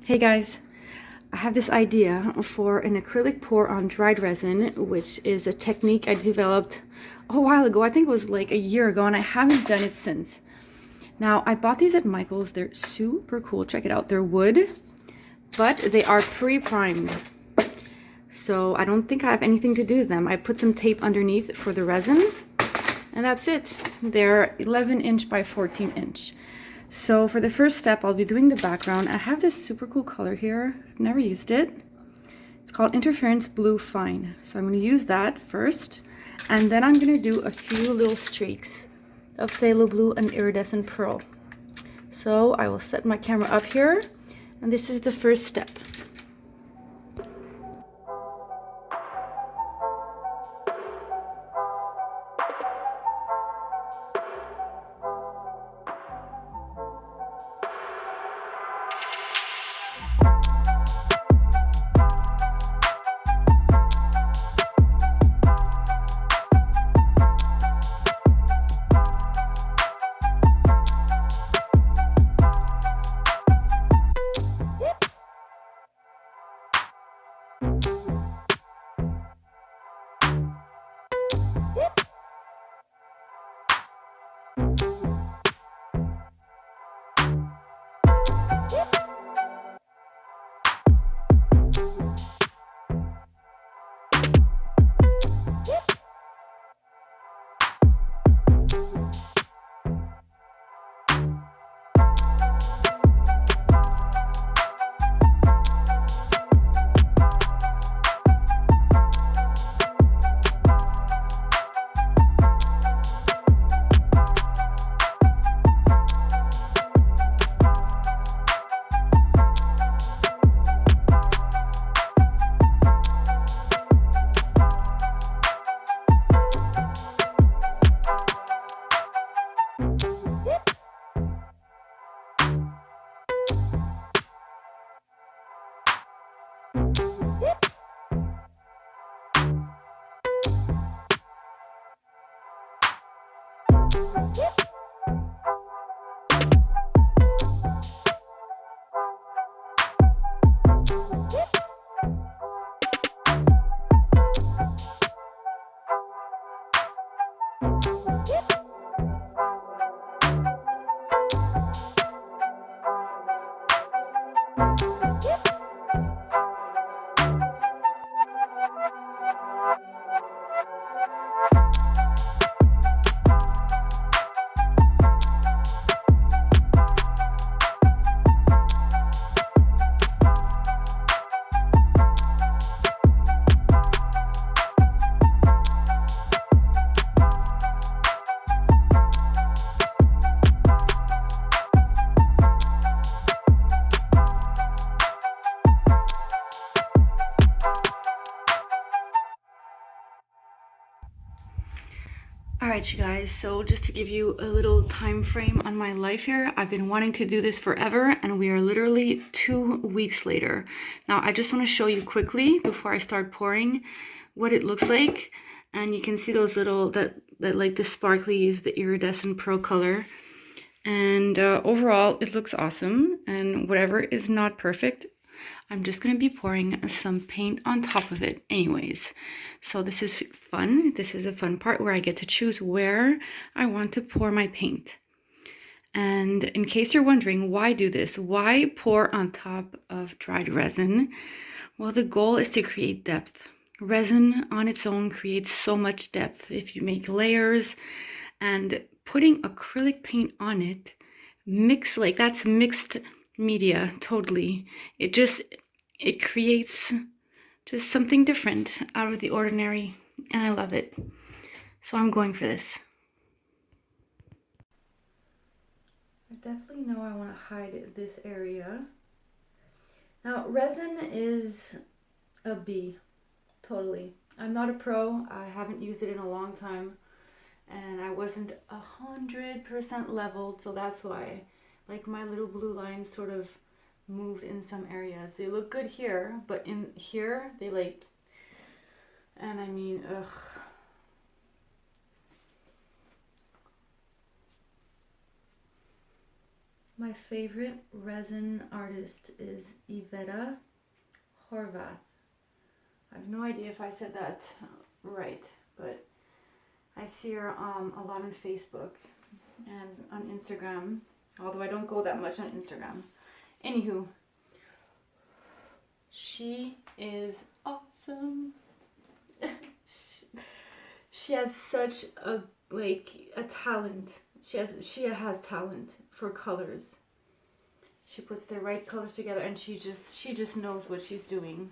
Hey guys, I have this idea for an acrylic pour on dried resin, which is a technique I developed a while ago. I think it was like a year ago, and I haven't done it since. Now, I bought these at Michael's. They're super cool. Check it out. They're wood, but they are pre-primed. So I don't think I have anything to do with them. I put some tape underneath for the resin, and that's it. They're 11 inch by 14 inch. So for the first step, I'll be doing the background. I have this super cool color here. I've never used it. It's called Interference Blue Fine. So I'm going to use that first. And then I'm going to do a few little streaks of phthalo blue and iridescent pearl. So I will set my camera up here. And this is the first step. Alright you guys, so just to give you a little time frame on my life here, I've been wanting to do this forever and we are literally 2 weeks later. Now I just want to show you quickly before I start pouring what it looks like, and you can see those little, that like the sparklies, the iridescent pearl color, and overall it looks awesome. And whatever is not perfect, I'm just going to be pouring some paint on top of it anyways. So this is fun. This is a fun part where I get to choose where I want to pour my paint. And in case you're wondering, why do this? Why pour on top of dried resin? Well, the goal is to create depth. Resin on its own creates so much depth if you make layers, and putting acrylic paint on it, that's mixed media totally. It creates just something different out of the ordinary, and I love it. So I'm going for this. I definitely know I want to hide this area. Now resin is a B, totally. I'm not a pro. I haven't used it in a long time, and I wasn't 100% leveled, so that's why like my little blue lines sort of moved in some areas. They look good here, but in here they like, and I mean, ugh. My favorite resin artist is Iveta Horvath. I have no idea if I said that right, but I see her a lot on Facebook and on Instagram, although I don't go that much on Instagram. Anywho, she is awesome. She has such a talent. She has talent for colors. She puts the right colors together, and she just knows what she's doing.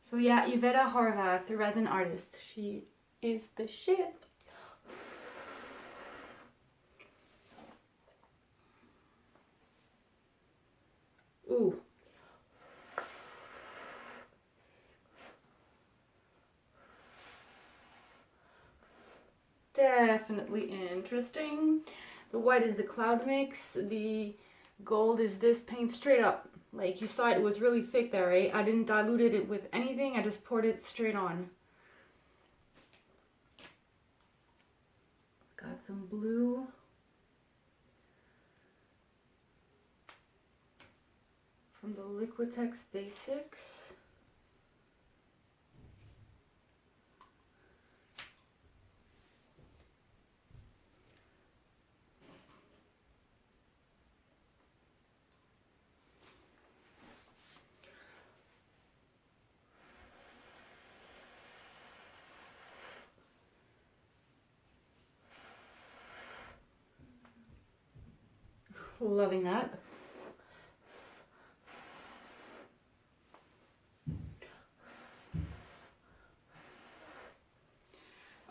So yeah, Iveta Horvath, the resin artist, she is the shit. Ooh. Definitely interesting. The white is the cloud mix. The gold is this paint straight up. Like you saw, it was really thick there, right? I didn't dilute it with anything. I just poured it straight on. Got some blue. From the Liquitex Basics. Loving that.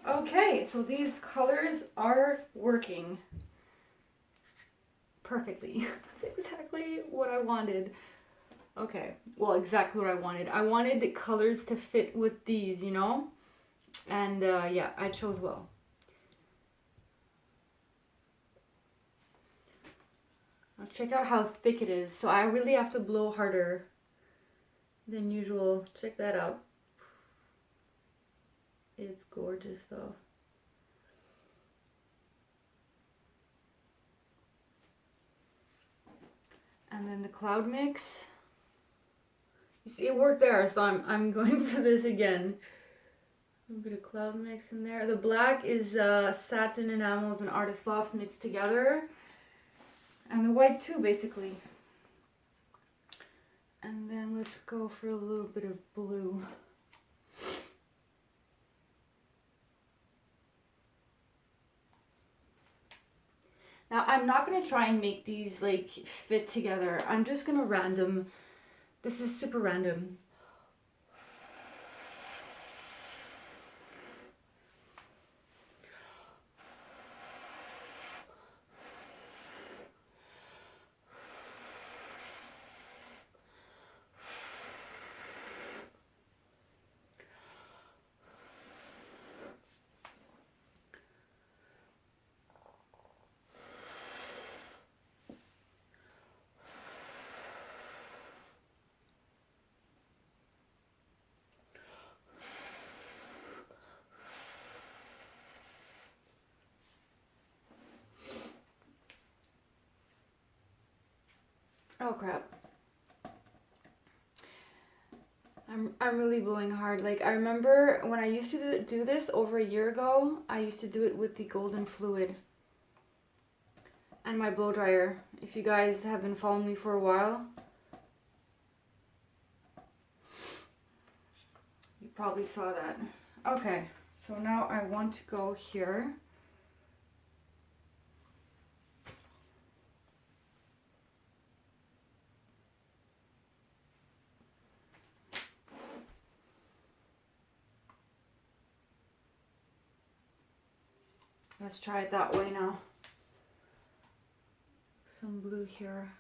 Okay, so these colors are working perfectly. That's exactly what I wanted. Okay, well, exactly what I wanted. I wanted the colors to fit with these, you know? And yeah, I chose well. Now check out how thick it is. So I really have to blow harder than usual. Check that out. It's gorgeous though. And then the cloud mix. You see, it worked there, so I'm going for this again. A little bit of cloud mix in there. The black is satin, enamels, and artist loft mixed together. And the white too, basically. And then let's go for a little bit of blue. Now, I'm not going to try and make these like fit together. I'm just going to random. This is super random. Oh crap. I'm really blowing hard. Like I remember when I used to do this over a year ago, I used to do it with the golden fluid and my blow dryer. If you guys have been following me for a while, you probably saw that. Okay, so now I want to go here. Let's try it that way now. Some blue here.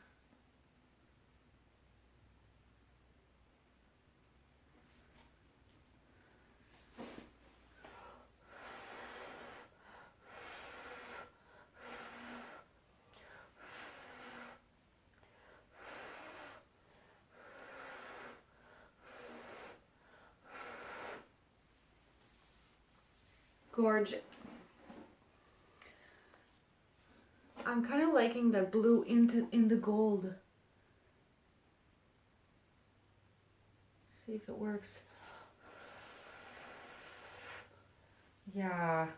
Gorgeous. I'm kind of liking the blue in the gold. See if it works. Yeah.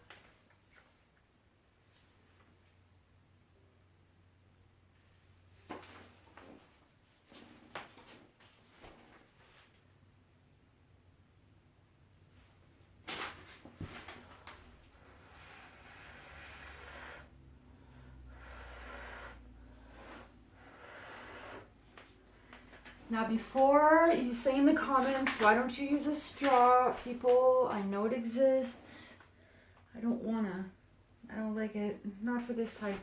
Now before you say in the comments, why don't you use a straw, people? I know it exists. I don't wanna. I don't like it. Not for this type.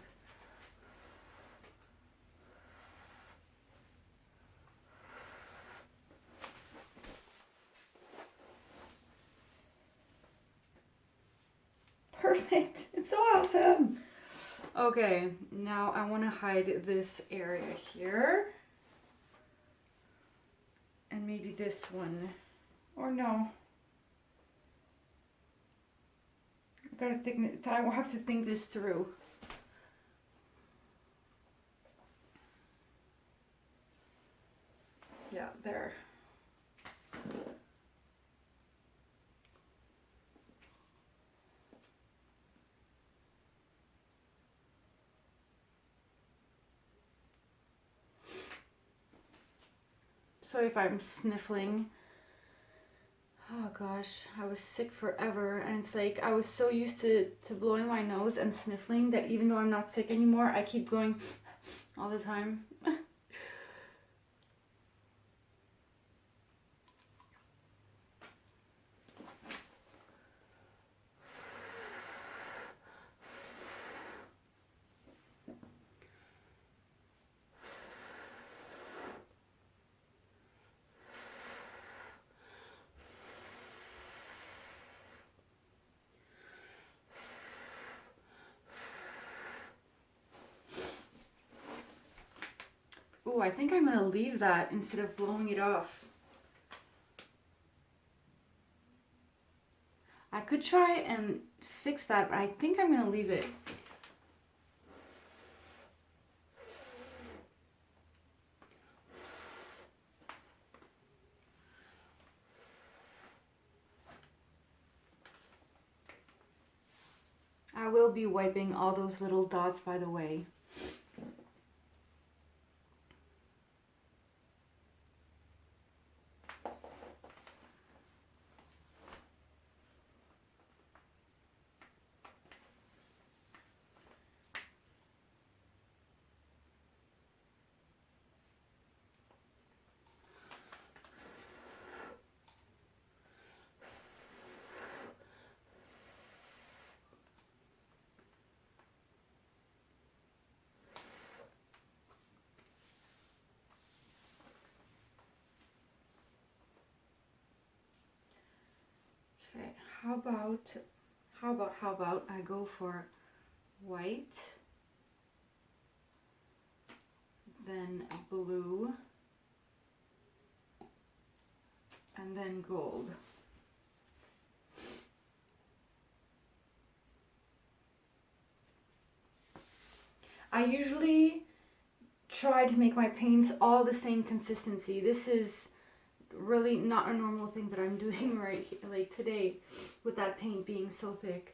Perfect. It's so awesome. Okay, now I want to hide this area here. And maybe this one. Or no. I will have to think this through. Yeah, there. Sorry if I'm sniffling. Oh gosh, I was sick forever, and it's like I was so used to blowing my nose and sniffling that even though I'm not sick anymore, I keep going all the time. Ooh, I think I'm gonna leave that instead of blowing it off. I could try and fix that, but I think I'm gonna leave it. I will be wiping all those little dots, by the way. Okay, how about I go for white, then blue, and then gold. I usually try to make my paints all the same consistency. This is really not a normal thing that I'm doing right like today with that paint being so thick.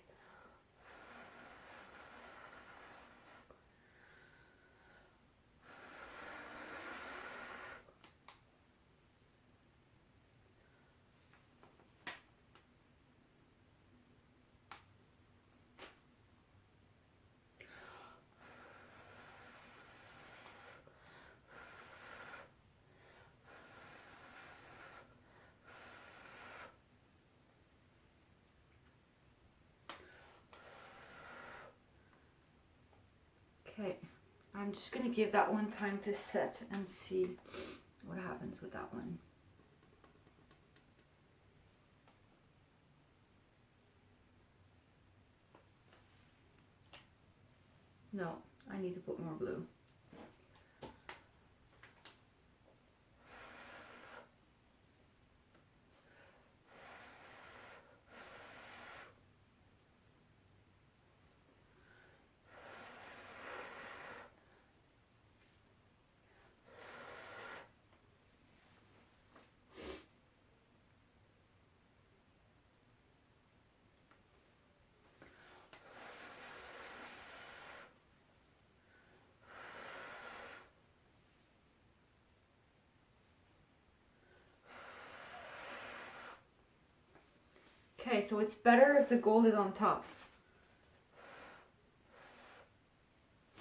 Okay, I'm just gonna give that one time to set and see what happens with that one. No, I need to put more blue. Okay, so it's better if the gold is on top.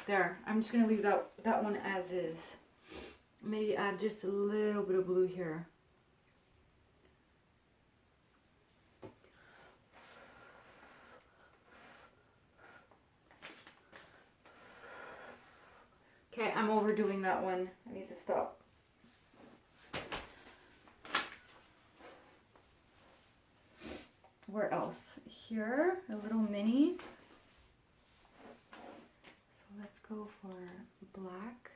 There, I'm just gonna leave that one as is. Maybe add just a little bit of blue here. Okay, I'm overdoing that one. I need to stop. Where else? Here, a little mini. So let's go for black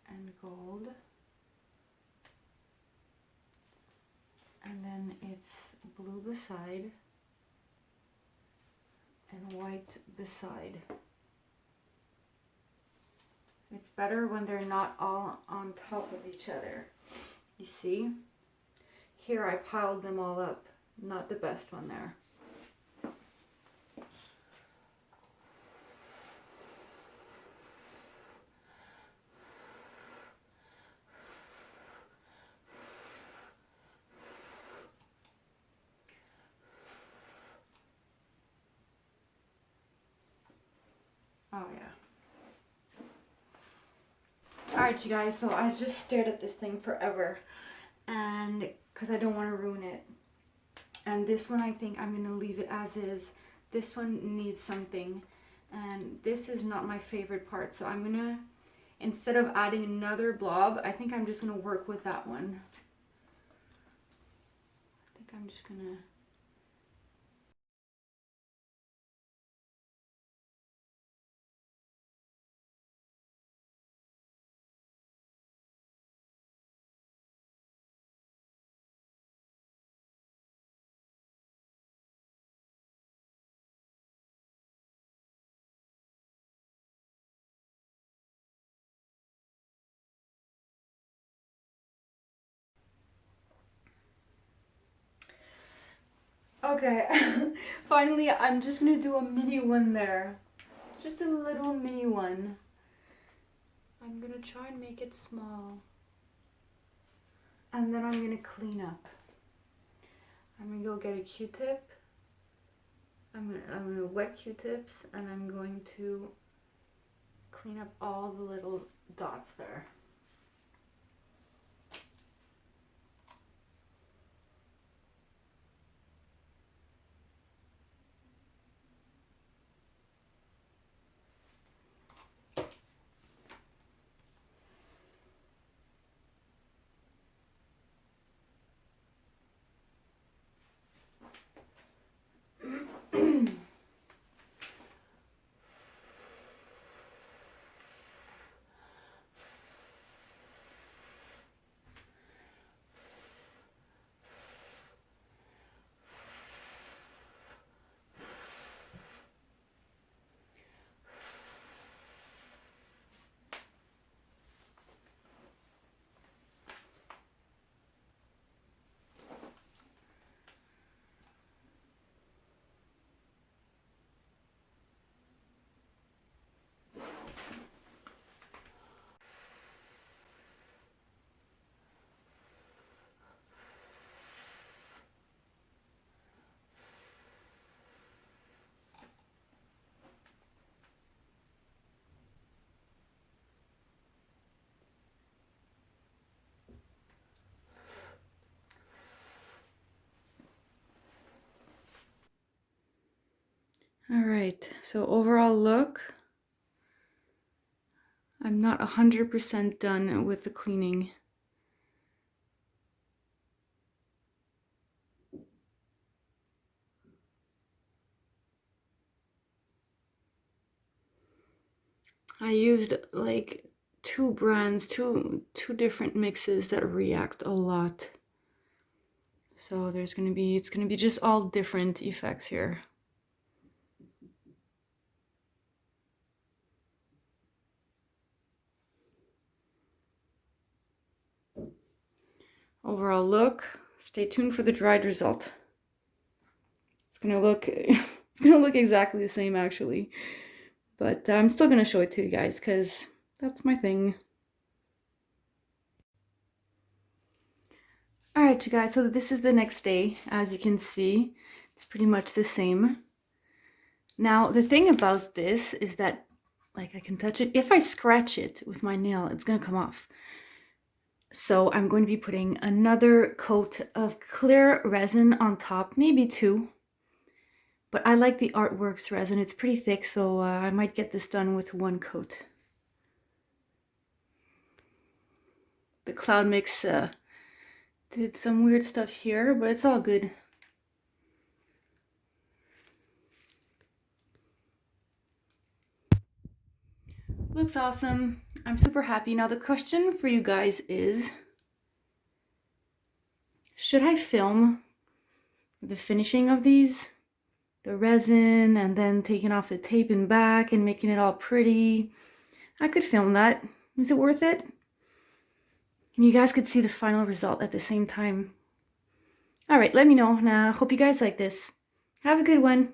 and gold. And then it's blue beside and white beside. It's better when they're not all on top of each other. You see? Here I piled them all up. Not the best one there. Oh yeah. Alright you guys, so I just stared at this thing forever, and because I don't want to ruin it. And this one I think I'm going to leave it as is. This one needs something, and this is not my favorite part, so I'm going to, instead of adding another blob, I think I'm just going to work with that one. I think I'm just going to... Okay, finally I'm just going to do a mini one there. Just a little mini one. I'm going to try and make it small. And then I'm going to clean up. I'm going to go get a Q-tip. I'm going to wet Q-tips, and I'm going to clean up all the little dots there. All right, so overall look, I'm not 100% done with the cleaning. I used like two brands, two different mixes that react a lot. So it's gonna be just all different effects here. Overall look, stay tuned for the dried result. It's gonna look exactly the same actually, but I'm still gonna show it to you guys because that's my thing. All right, you guys, so this is the next day. As you can see, it's pretty much the same. Now, the thing about this is that, like, I can touch it. If I scratch it with my nail, it's gonna come off. So I'm going to be putting another coat of clear resin on top, maybe 2. But I like the Artworks resin. It's pretty thick, so I might get this done with 1 coat. The cloud mix did some weird stuff here, but it's all good. Looks awesome. I'm super happy. Now the question for you guys is, should I film the finishing of these? The resin and then taking off the tape and back and making it all pretty. I could film that. Is it worth it? And you guys could see the final result at the same time. All right, let me know. And I hope you guys like this. Have a good one.